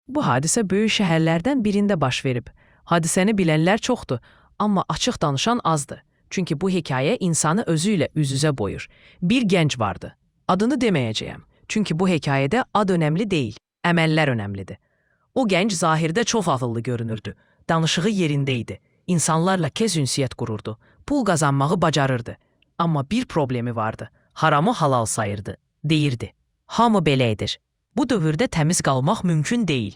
Bu hadisə böyük şəhərlərdən birində baş verib. Hadisəni bilənlər çoxdur, amma açıq danışan azdır. Çünki bu hekayə insanı özü ilə üz-üzə qoyur. Bir gənc vardı. Adını deməyəcəyəm. Çünki bu hekayədə ad önəmli deyil, əməllər önəmlidir. O gənc zahirdə çox ağıllı görünürdü. Danışığı yerində idi. İnsanlarla tez ünsiyyət qururdu. Pul qazanmağı bacarırdı. Amma bir problemi vardı. Haramı halal sayırdı. Deyirdi: "Hamı belə edir. Bu dövrdə təmiz qalmaq mümkün deyil.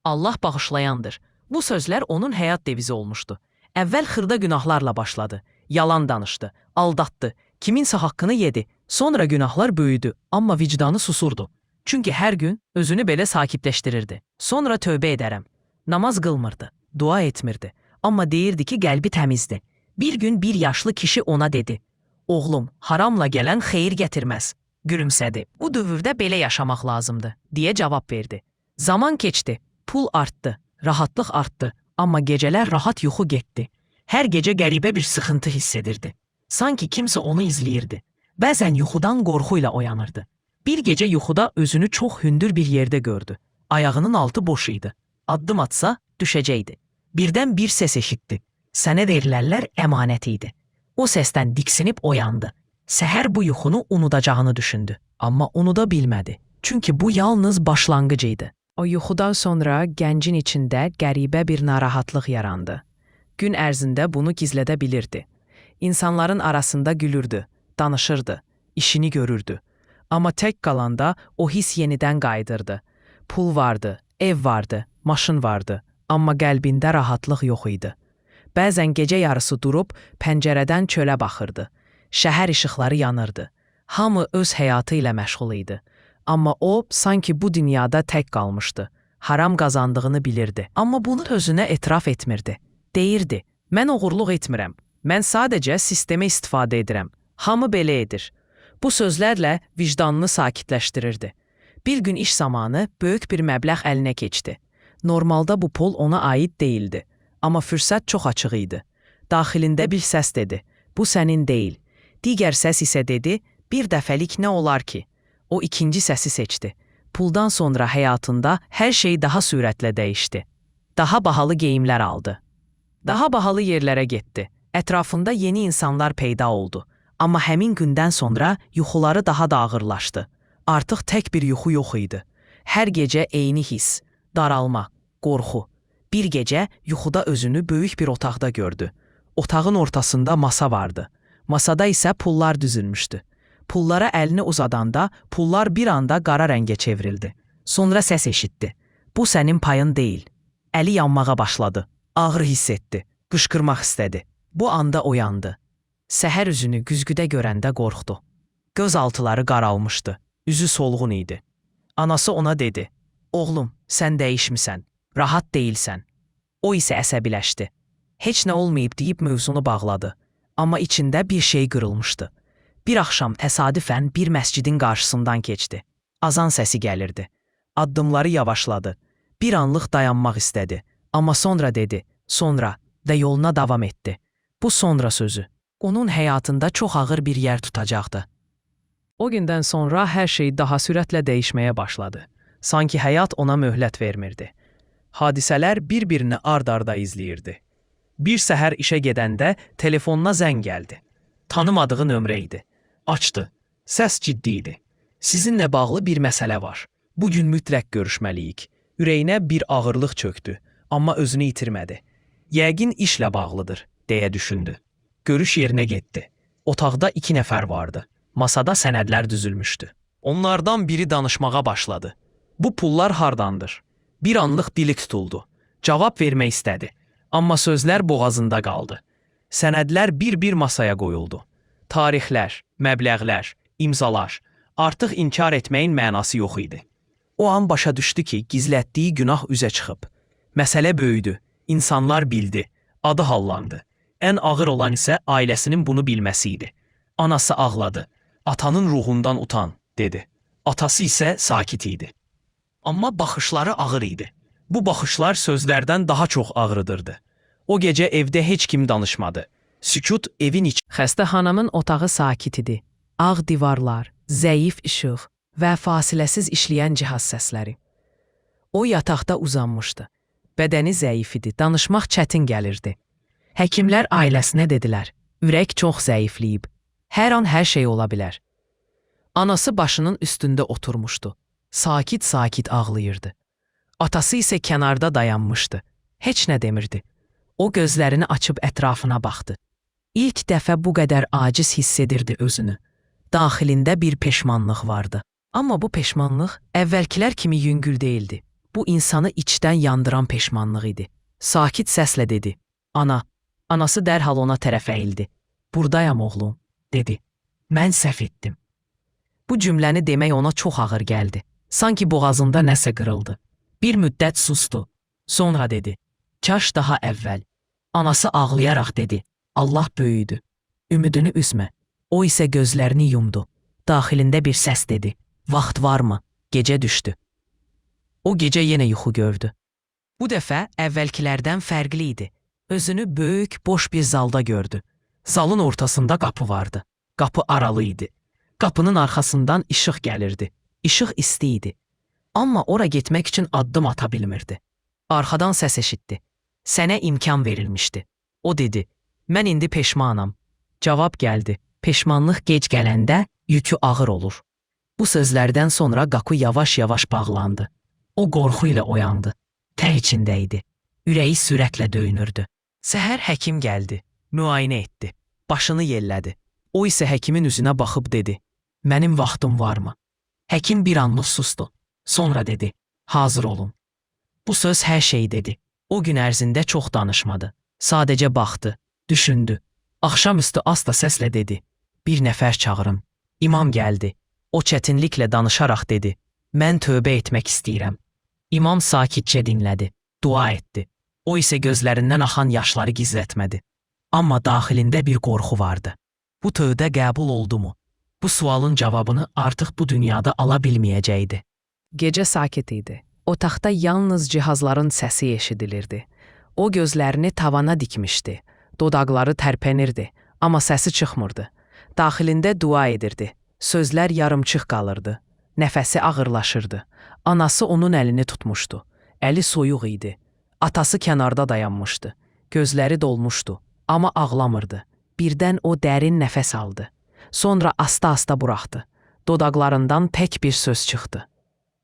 Allah bağışlayandır." Bu sözlər onun həyat devizi olmuşdu. Əvvəl xırda günahlarla başladı. Yalan danışdı, aldatdı, kiminsə haqqını yedi. Sonra günahlar böyüdü, amma vicdanı susurdu. Çünki hər gün özünü belə sakitləşdirirdi. Sonra tövbə edərəm. Namaz qılmırdı, dua etmirdi. Amma deyirdi ki, qəlbi təmizdir. Bir gün bir yaşlı kişi ona dedi: "Oğlum, haramla gələn xeyir gətirməz." Gülümsədi. "Bu dövrdə belə yaşamaq lazımdır," deyə cavab verdi. Zaman keçdi, pul artdı, rahatlıq artdı, amma gecələr rahat yuxu getdi. Hər gecə qəribə bir sıxıntı hiss edirdi. Sanki kimsə onu izləyirdi. Bəzən yuxudan qorxu ilə oyanırdı. Bir gecə yuxuda özünü çox hündür bir yerdə gördü. Ayağının altı boş idi. Addım atsa düşəcəkdi. Birdən bir səs eşitdi. Sənə verilərlər əmanət idi. O səsdən diksinib oyandı. Səhər bu yuxunu unudacağını düşündü. Amma unuda bilmədi. Çünki bu yalnız başlanğıc idi. O yuxudan sonra gəncin içində qəribə bir narahatlıq yarandı. Gün ərzində bunu gizlədə bilirdi. İnsanların arasında gülürdü, danışırdı, işini görürdü. Amma tək qalanda o his yenidən qayıdırdı. Pul vardı, ev vardı, maşın vardı, amma qəlbində rahatlıq yox idi. Bəzən gecə yarısı durub pəncərədən çölə baxırdı. Şəhər işıqları yanırdı. Hamı öz həyatı ilə məşğul idi. Amma o sanki bu dünyada tək qalmışdı. Haram qazandığını bilirdi, amma bunu özünə etiraf etmirdi. Deyirdi: "Mən oğurluq etmirəm. Mən sadəcə sistemə istifadə edirəm. Hamı belə edir." Bu sözlərlə vicdanını sakitləşdirirdi. Bir gün iş zamanı böyük bir məbləğ əlinə keçdi. Normalda bu pul ona aid değildi. Amma fürsət çox açıq idi. Daxilində bir səs dedi: "Bu sənin deyil." Digər səs isə dedi: "Bir dəfəlik nə olar ki?" O ikinci səsi seçdi. Puldan sonra həyatında hər şey daha sürətlə dəyişdi. Daha bahalı geyimlər aldı. Daha bahalı yerlərə getdi. Ətrafında yeni insanlar peyda oldu. Amma həmin gündən sonra yuxuları daha da ağırlaşdı. Artıq tək bir yuxu yox idi. Hər gecə eyni his, daralma, qorxu. Bir gecə yuxuda özünü böyük bir otaqda gördü. Otağın ortasında masa vardı. Masada isə pullar düzülmüşdü. Pullara əlini uzadanda pullar bir anda qara rəngə çevrildi. Sonra səs eşitdi: "Bu sənin payın deyil." Əli yanmağa başladı. Ağrı hiss etdi. Qışqırmaq istədi. Bu anda oyandı. Səhər üzünü güzgüdə görəndə qorxdu. Gözaltıları qaralmışdı. Üzü solğun idi. Anası ona dedi: "Oğlum, sən dəyişmisən. Rahat deyilsən." O isə əsəbiləşdi. Heç nə olmayıb deyib mövzunu bağladı. Amma içində bir şey qırılmışdı. Bir axşam təsadüfən bir məscidin qarşısından keçdi. Azan səsi gəlirdi. Addımları yavaşladı. Bir anlıq dayanmaq istədi. Amma sonra dedi, sonra və yoluna davam etdi. Bu sonra sözü onun həyatında çox ağır bir yer tutacaqdı. O gündən sonra hər şey daha sürətlə dəyişməyə başladı. Sanki həyat ona möhlət vermirdi. Hadisələr bir-birini ard-arda izləyirdi. Bir səhər işə gedəndə telefonuna zəng gəldi. Tanımadığı nömrə idi. Açdı. Səs ciddi idi. "Sizinlə bağlı bir məsələ var. Bugün mütləq görüşməliyik." Ürəyinə bir ağırlıq çöktü, amma özünü itirmədi. "Yəqin işlə bağlıdır," deyə düşündü. Görüş yerinə getdi. Otaqda 2 nəfər vardı. Masada sənədlər düzülmüşdü. Onlardan biri danışmağa başladı. "Bu pullar hardandır?" Bir anlıq dili tutuldu. Cavab vermək istədi. Amma sözlər boğazında qaldı. Sənədlər bir-bir masaya qoyuldu. Tarixlər, məbləğlər, imzalar. Artıq inkar etməyin mənası yox idi. O an başa düşdü ki, gizlətdiyi günah üzə çıxıb. Məsələ böyüdü. İnsanlar bildi. Adı hallandı. Ən ağır olan isə ailəsinin bunu bilməsi idi. Anası ağladı. "Atanın ruhundan utan," dedi. Atası isə sakit idi. Amma baxışları ağır idi. Bu baxışlar sözlərdən daha çox ağrıdırdı. O gecə evdə heç kim danışmadı. Sükut evin iç. Xəstəxanamın otağı sakit idi. Ağ divarlar, zəif işıq və fasiləsiz işləyən cihaz səsləri. O yataqda uzanmışdı. Bədəni zəif idi, danışmaq çətin gəlirdi. Həkimlər ailəsinə dedilər, ürək çox zəifləyib. Hər an hər şey ola bilər. Anası başının üstündə oturmuşdu. Sakit-sakit ağlayırdı. Atası isə kənarda dayanmışdı. Heç nə demirdi. O gözlərini açıb ətrafına baxdı. İlk dəfə bu qədər aciz hiss edirdi özünü. Daxilində bir peşmanlıq vardı. Amma bu peşmanlıq əvvəlkilər kimi yüngül değildi. Bu insanı içdən yandıran peşmanlıq idi. Sakit səslə dedi. Ana. Anası dərhal ona tərəf əyildi. Buradayam oğlum, dedi. Mən səhv etdim. Bu cümləni demək ona çox ağır gəldi. Sanki boğazında nəsə qırıldı. Bir müddət sustu. Sonra dedi. Kaş daha əvvəl. Anası ağlayaraq dedi. Allah böyüdü. Ümidini üzmə. O isə gözlərini yumdu. Daxilində bir səs dedi. Vaxt varmı? Gecə düşdü. O gecə yenə yuxu gördü. Bu dəfə əvvəlkilərdən fərqli idi. Özünü böyük, boş bir zalda gördü. Zalın ortasında qapı vardı. Qapı aralı idi. Qapının arxasından işıq gəlirdi. İşıq isti idi. Amma ora getmək üçün addım ata bilmirdi. Arxadan səs eşitdi. Sənə imkan verilmişdi. O dedi, mən indi peşmanam. Cavab gəldi, peşmanlıq gec gələndə yükü ağır olur. Bu sözlərdən sonra qapı yavaş-yavaş bağlandı. O qorxu ilə oyandı. Tək içində idi. Ürəyi sürətlə döyünürdü. Səhər həkim gəldi, müayinə etdi. Başını yellədi. O isə həkimin üzünə baxıb dedi, mənim vaxtım varmı? Həkim bir anlıq susdu. Sonra dedi, hazır olun. Bu söz hər şey dedi. O gün ərzində çox danışmadı. Sadəcə baxdı, düşündü. Axşamüstü asta səslə dedi, bir nəfər çağırın. İmam gəldi. O çətinliklə danışaraq dedi, mən tövbə etmək istəyirəm. İmam sakitcə dinlədi, dua etdi. O isə gözlərindən axan yaşları gizlətmədi. Amma daxilində bir qorxu vardı. Bu tövbə qəbul oldumu? Bu sualın cavabını artıq bu dünyada ala bilməyəcəkdi. Gecə sakit idi. Otaqda yalnız cihazların səsi eşidilirdi. O gözlərini tavana dikmişdi. Dodaqları tərpənirdi, amma səsi çıxmırdı. Daxilində dua edirdi. Sözlər yarımçıq qalırdı. Nəfəsi ağırlaşırdı. Anası onun əlini tutmuşdu. Əli soyuq idi. Atası kənarda dayanmışdı. Gözləri dolmuşdu, amma ağlamırdı. Birdən o dərin nəfəs aldı. Sonra asta-asta buraxdı. Dodaqlarından tək bir söz çıxdı.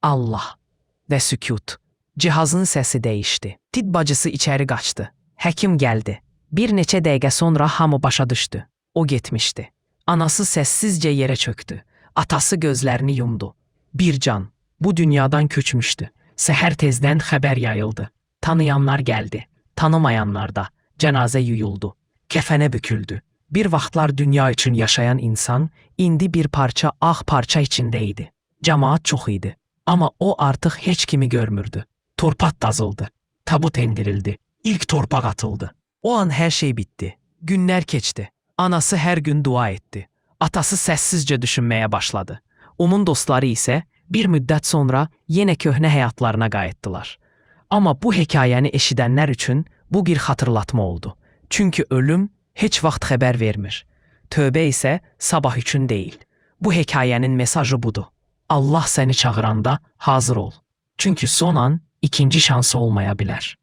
Allah və sükut. Cihazın səsi dəyişdi. Tibb bacısı içəri qaçdı. Həkim gəldi. Bir neçə dəqiqə sonra hamı başa düşdü. O getmişdi. Anası səssizcə yerə çöktü. Atası gözlərini yumdu. Bir can, bu dünyadan köçmüşdü. Səhər tezdən xəbər yayıldı. Tanıyanlar gəldi. Tanımayanlar da. Cənazə yuyuldu. Kəfənə büküldü. Bir vaxtlar dünya üçün yaşayan insan indi bir parça ağ parça içində idi. Cəmaat çox idi. Amma o artıq heç kimi görmürdü. Torpaq dazıldı. Tabut endirildi. İlk torpaq atıldı. O an hər şey bitdi. Günlər keçdi. Anası hər gün dua etdi. Atası səssizcə düşünməyə başladı. Onun dostları isə bir müddət sonra yenə köhnə həyatlarına qayıtdılar. Amma bu hekayəni eşidənlər üçün bu bir xatırlatma oldu. Çünki ölüm heç vaxt xəbər vermir. Tövbə isə sabah üçün deyil. Bu hekayənin mesajı budur. Allah səni çağıranda hazır ol. Çünki son an ikinci şansı olmaya bilər.